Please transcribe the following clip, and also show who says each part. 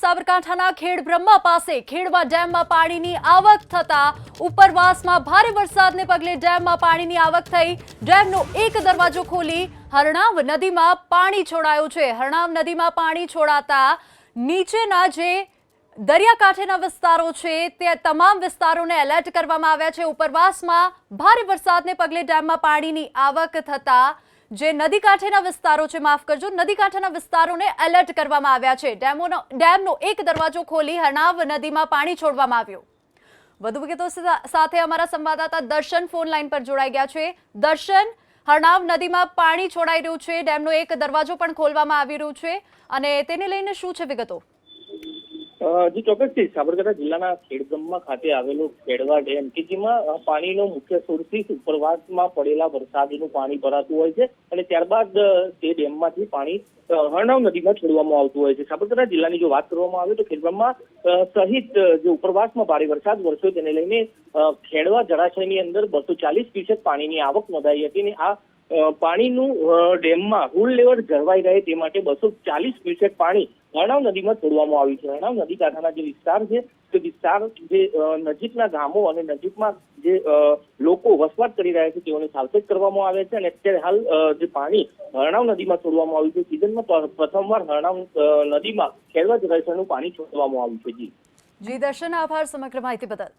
Speaker 1: સાબરકાંઠાના ખેડબ્રહ્મા પાસે ખેડવા ડેમમાં પાણીની આવક થતા ઉપરવાસમાં ભારે વરસાદને પગલે ડેમમાં પાણીની આવક થઈ। ડેમનો એક દરવાજો ખોલી હરણાવ નદીમાં પાણી છોડાયું છે। હરણાવ નદીમાં પાણી છોડાતા નીચેના જે દરિયાકાંઠેના વિસ્તારો છે તે તમામ વિસ્તારોને એલર્ટ કરવામાં આવ્યા છે। ઉપરવાસમાં ભારે વરસાદને પગલે ડેમમાં પાણીની આવક થતા જે નદી કાંઠેના વિસ્તારો છે નદી કાંઠેના વિસ્તારોને એલર્ટ કરવામાં આવ્યા છે। ડેમનો એક દરવાજો ખોલી હરણાવ નદીમાં પાણી છોડવામાં આવ્યું। વધુ વિગતો સાથે અમારા સંવાદદાતા દર્શન ફોન લાઈન પર જોડાઈ ગયા છે। દર્શન, હરણાવ નદીમાં પાણી છોડાઈ રહ્યું છે, ડેમનો એક દરવાજો પણ ખોલવામાં આવી રહ્યું છે અને તેને લઈને શું છે વિગતો?
Speaker 2: જી ચોક્કસથી સાબરકાંઠા જિલ્લાના ખેડબ્રહ્મા ખાતે આવેલો ખેડવા ડેમ કે જેમાં પાણીનો મુખ્ય સોર્સથી ઉપરવાસમાં પડેલા વરસાદનું પાણી ભરાતું હોય છે અને ત્યારબાદ તે ડેમમાંથી પાણી હરણાવ નદીમાં છોડવામાં આવતું હોય છે। સાબરકાંઠા જિલ્લાની જો વાત કરવામાં આવે તો ખેડબ્રહ્મા સહિત જે ઉપરવાસમાં ભારે વરસાદ વરસ્યો તેને લઈને ખેડવા જળાશયની અંદર 240 ક્યુસેક પાણીની આવક નોંધાઈ હતી અને આ પાણીનું ડેમમાં હુલ લેવલ જળવાઈ રહે તે માટે 240 ક્યુસેક પાણી હરણાવ નદીમાં છોડવામાં આવ્યું છે। હરણાવ નદી કાંઠાના જે વિસ્તાર છે તે વિસ્તાર જે નજીકના ગામો અને નજીકમાં જે લોકો વસવાટ કરી રહ્યા છે તેઓને સાવચેત કરવામાં આવે છે અને અત્યારે હાલ જે પાણી હરણાવ નદીમાં છોડવામાં આવ્યું છે, સિઝનમાં પ્રથમવાર હરણાવ નદીમાં ખેડવા જળાશયનું પાણી છોડવામાં આવ્યું છે। જી
Speaker 1: દર્શન, આભાર સમગ્ર માહિતી બદલ।